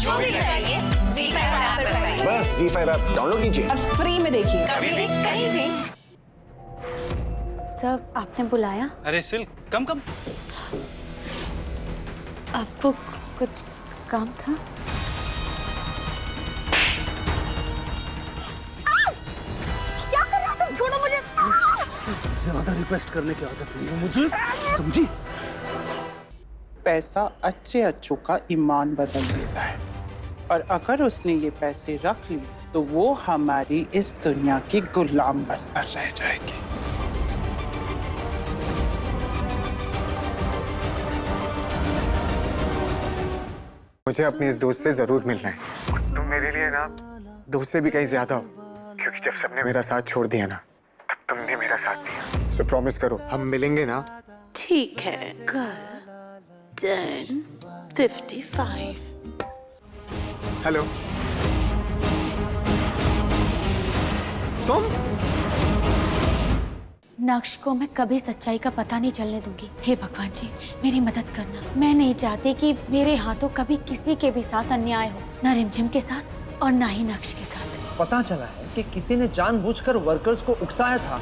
जो भी चाहिए ZEE5 ऐप पर पाइए। बस ZEE5 ऐप डाउनलोड कीजिए और फ्री में देखिए, कभी भी कहीं भी। सर, आपने बुलाया? अरे सिल्क, कम कम। आपको कुछ काम था? क्या कर रहे हो तुम? छोड़ो मुझे। ज्यादा रिक्वेस्ट करने की आदत नहीं है मुझे, समझी? पैसा अच्छे अच्छों का ईमान बदल देता है, और अगर उसने ये पैसे रख लिए तो वो हमारी इस दुनिया की गुलाम बनकर रह जाएगी। मुझे अपनी इस दोस्त से जरूर मिलना है। तुम मेरे लिए ना दोस्त से भी कहीं ज्यादा हो, क्योंकि जब सबने मेरा साथ छोड़ दिया ना, तब तुमने मेरा साथ दिया। सो प्रॉमिस करो, हम मिलेंगे ना? ठीक है, कल 10:55। हेलो, तुम? नक्श को मैं कभी सच्चाई का पता नहीं चलने दूंगी। हे भगवान जी, मेरी मदद करना। मैं नहीं चाहती कि मेरे हाथों कभी किसी के भी साथ अन्याय हो, ना रिमझिम के साथ और ना ही नक्श के साथ। पता चला है कि किसी ने जानबूझकर वर्कर्स को उकसाया था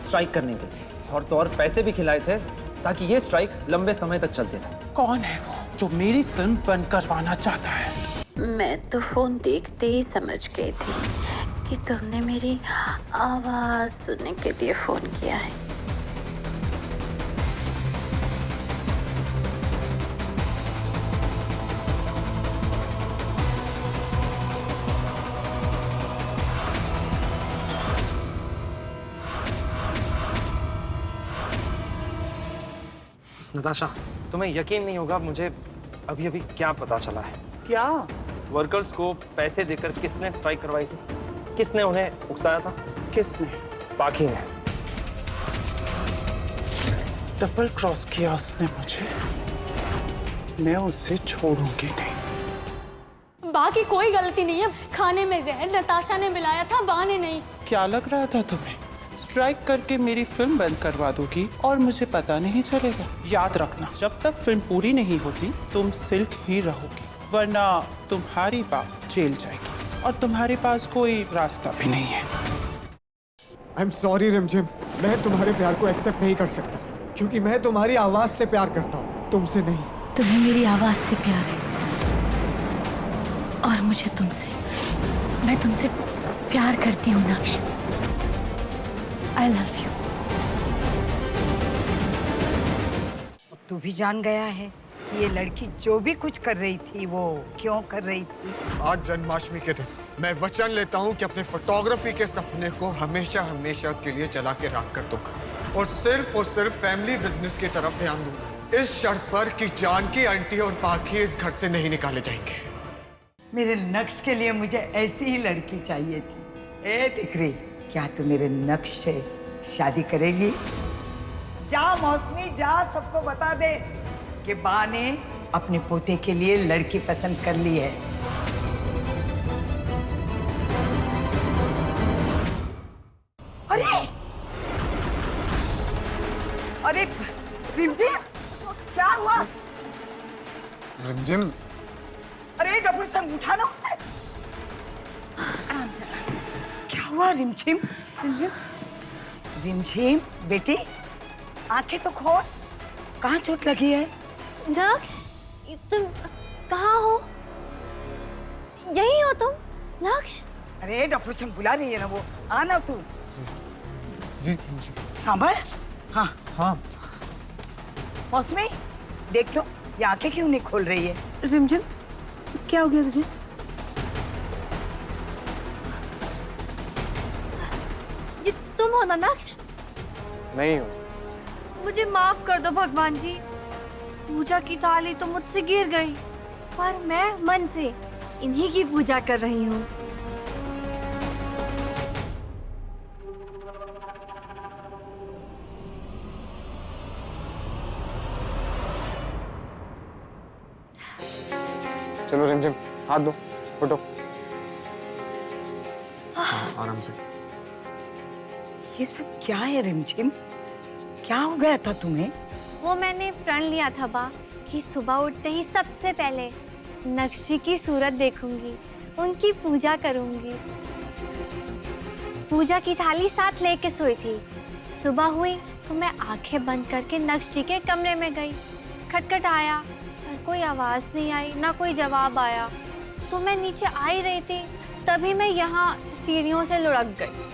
स्ट्राइक करने के लिए, और तो और पैसे भी खिलाए थे ताकि ये स्ट्राइक लंबे समय तक चलती रहे। कौन है वो जो मेरी फिल्म बंद करवाना चाहता है? मैं तो फोन देखते ही समझ गई थी कि तुमने मेरी आवाज सुनने के लिए फोन किया है। नताशा, तुम्हें यकीन नहीं होगा, मुझे अभी अभी क्या पता चला है। क्या? वर्कर्स को पैसे देकर किसने स्ट्राइक करवाई थी? किसने उन्हें उकसाया था? किसने? बाकी ने। डबल क्रॉस किया उसने मुझे। मैं उसे छोड़ूंगी नहीं। बाकी कोई गलती नहीं है। खाने में जहर नताशा ने मिलाया था, बा ने नहीं। क्या लग रहा था तुम्हें? स्ट्राइक करके मेरी फिल्म बंद करवा दोगी और मुझे पता नहीं चलेगा? याद रखना, जब तक फिल्म पूरी नहीं होती तुम सिल्क ही रहोगी, वरना तुम्हारी बात जेल जाएगी और तुम्हारे पास कोई रास्ता भी नहीं है। आई एम सॉरी रिमझिम, मैं तुम्हारे प्यार को एक्सेप्ट नहीं कर सकता, क्योंकि मैं तुम्हारी आवाज से प्यार करता हूँ, तुमसे नहीं। तुम्हें मेरी आवाज से प्यार है और मुझे तुमसे। मैं तुमसे प्यार करती हूँ नक्श। I love you. अब तू भी जान गया है कि ये लड़की जो भी कुछ कर रही थी वो क्यों कर रही थी। आज जन्माष्टमी के दिन मैं वचन लेता हूँ कि अपने फोटोग्राफी के सपने को हमेशा हमेशा के लिए जला के राख कर दूंगा और सिर्फ फैमिली बिजनेस की तरफ ध्यान दूंगा, इस शर्त पर कि जानकी, आंटी और पाखी इस घर से नहीं निकाले जाएंगे। मेरे नक्श के लिए मुझे ऐसी ही लड़की चाहिए थी। ए दिकरी, क्या तू मेरे नक्श से शादी करेगी? जा मौसमी, जा सबको बता दे कि बा ने अपने पोते के लिए लड़की पसंद कर ली है। अरे अरे रिमझिम, क्या हुआ? रिमझिम, अरे डबल संग उठाना उसे। आराम से, आराम से। क्या हुआ रिमझिम? रिमझिम, रिमझिम बेटी, आंखें तो खोल, कहाँ चोट लगी है? नक्श, तुम कहाँ हो? यहीं हो तुम? नक्श, अरे डॉक्टर संग बुला रही है ना वो, आना तू। जी सांभर। हाँ हाँ। मौसमी, देख तो ये आंखें क्यों नहीं खोल रही है? रिमझिम, क्या हो गया तुझे? ये तुम हो ना नक्श? नहीं हूँ। मुझे माफ कर दो भगवान जी। पूजा की थाली तो मुझसे गिर गई, पर मैं मन से इन्हीं की पूजा कर रही हूँ। चलो रिमझिम, हाथ दो, उठो। आराम से। ये सब क्या है रिमझिम? क्या हो गया था तुम्हें? वो मैंने प्रण लिया था बा कि सुबह उठते ही सबसे पहले नक्श जी की सूरत देखूंगी, उनकी पूजा करूंगी। पूजा की थाली साथ लेके सोई थी। सुबह हुई तो मैं आंखें बंद करके नक्श जी के कमरे में गई। खटखट आया पर कोई आवाज नहीं आई, ना कोई जवाब आया। तो मैं नीचे आ ही रही थी, तभी मैं यहाँ सीढ़ियों से लुढ़क गई।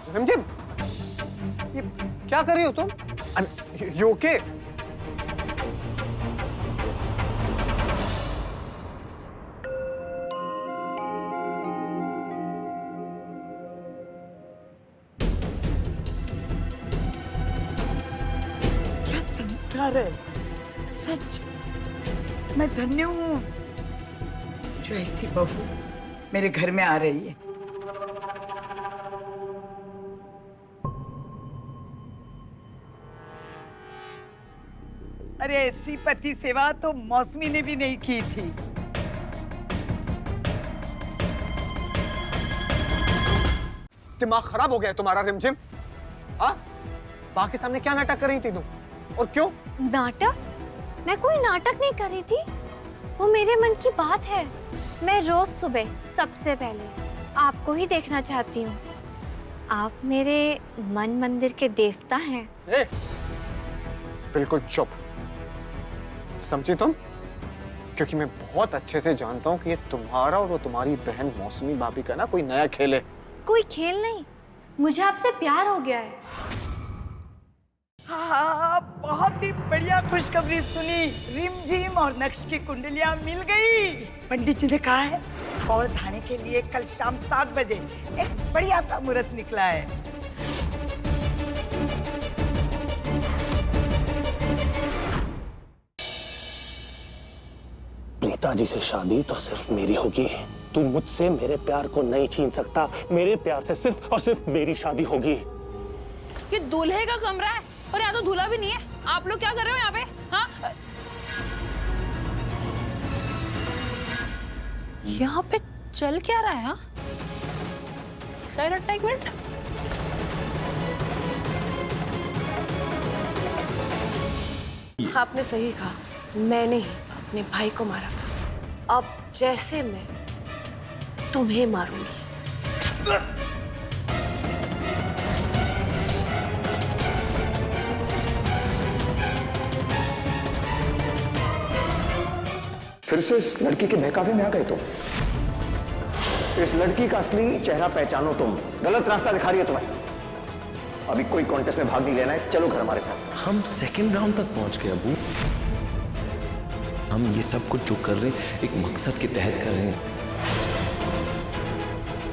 रिमझिम, ये क्या कर रही हो तुम? You okay? क्या संस्कार है, सच मैं धन्य हूँ जो ऐसी बहू मेरे घर में आ रही है। अरे ऐसी पति सेवा तो मौसमी ने भी नहीं की थी। दिमाग खराब हो गया है तुम्हारा रिमझिम? हाँ? बाकी सामने क्या नाटक कर रही थी तुम? और क्यों? नाटक? मैं कोई नाटक नहीं कर रही थी, वो मेरे मन की बात है। मैं रोज सुबह सबसे पहले आपको ही देखना चाहती हूँ। आप मेरे मन मंदिर के देवता हैं। बिल्कुल चुप, समझी तुम? क्योंकि मैं बहुत अच्छे से जानता हूँ कि ये तुम्हारा और वो तुम्हारी बहन मौसमी भाभी का ना कोई नया खेल है। कोई खेल नहीं, मुझे आपसे प्यार हो गया है। हाँ, बहुत ही बढ़िया खुशखबरी सुनी। रिमझिम और नक्श की कुंडलियां मिल गई। पंडित जी ने कहा है और धाने के लिए कल शाम 7 बजे एक बढ़िया सा मुहूर्त निकला है। प्रीता जी से शादी तो सिर्फ मेरी होगी। तू मुझसे मेरे प्यार को नहीं छीन सकता। मेरे प्यार से सिर्फ और सिर्फ मेरी शादी होगी। ये दूल्हे का कमरा है और यहाँ तो दूल्हा भी नहीं है। आप लोग क्या कर रहे हो यहाँ पे? हाँ? यहाँ पे चल क्या रहा है? हाँ? साइड एक मिनट। आपने सही कहा, मैंने ही अपने भाई को मारा था। अब जैसे मैं तुम्हें मारूंगी। फिर से इस लड़की के बहकावे में आ गए तुम। इस लड़की का असली चेहरा पहचानो तुम। गलत रास्ता दिखा रही है तुम्हें। अभी कोई कॉन्टेस्ट में भाग नहीं लेना है, चलो घर हमारे साथ। हम सेकंड राउंड तक पहुंच गए अबू। हम ये सब कुछ जो कर रहे हैं एक मकसद के तहत कर रहे हैं।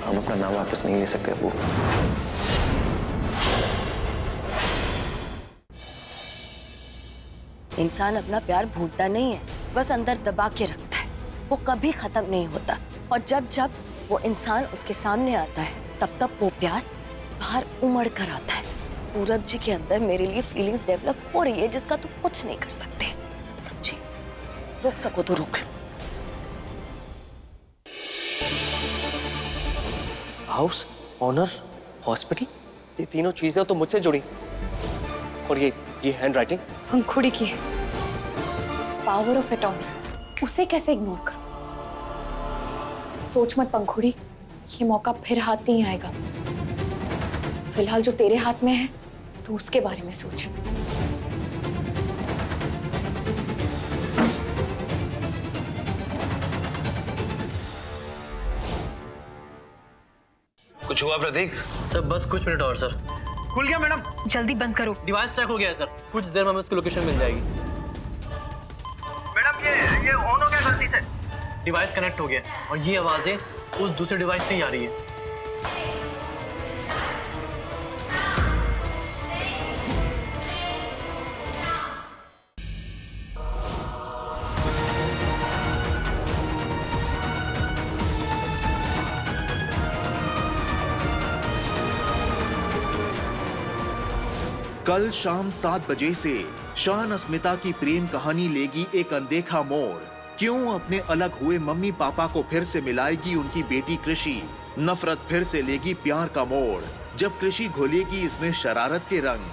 हम अपना नाम वापस नहीं ले सकते अबू। इंसान अपना प्यार भूलता नहीं है, बस अंदर दबा के रखता है। वो कभी खत्म नहीं होता और जब जब वो इंसान उसके सामने आता है तब तब वो प्यार बाहर उमड़ कर आता है। पूरब जी के अंदर मेरे लिए फीलिंग्स डेवलप हो रही है जिसका तुम कुछ नहीं कर सकते। समझी? रोक सको तो रोक लो। हाउस, ऑनर, हॉस्पिटल, ये तीनों चीजें तो मुझसे जुड़ी। और ये हैंड राइटिंग पंखुड़ी की है। पावर ऑफ अटॉर्नी, उसे कैसे इग्नोर करूं? सोच मत पंखुड़ी, ये मौका फिर हाथ नहीं आएगा। फिलहाल जो तेरे हाथ में है तू उसके बारे में सोच। कुछ हुआ प्रतीक? सर बस कुछ मिनट और सर। खुल गया मैडम। जल्दी बंद करो। डिवाइस चेक हो गया है सर, कुछ देर में हमें उसकी लोकेशन मिल जाएगी। मैडम ये ऑन हो गया गलती से। डिवाइस कनेक्ट हो गया और ये आवाजें उस दूसरे डिवाइस से ही आ रही है। कल शाम 7 बजे से शान अस्मिता की प्रेम कहानी लेगी एक अनदेखा मोड़। क्यों अपने अलग हुए मम्मी पापा को फिर से मिलाएगी उनकी बेटी कृषि? नफरत फिर से लेगी प्यार का मोड़ जब कृषि घोलेगी इसमें शरारत के रंग।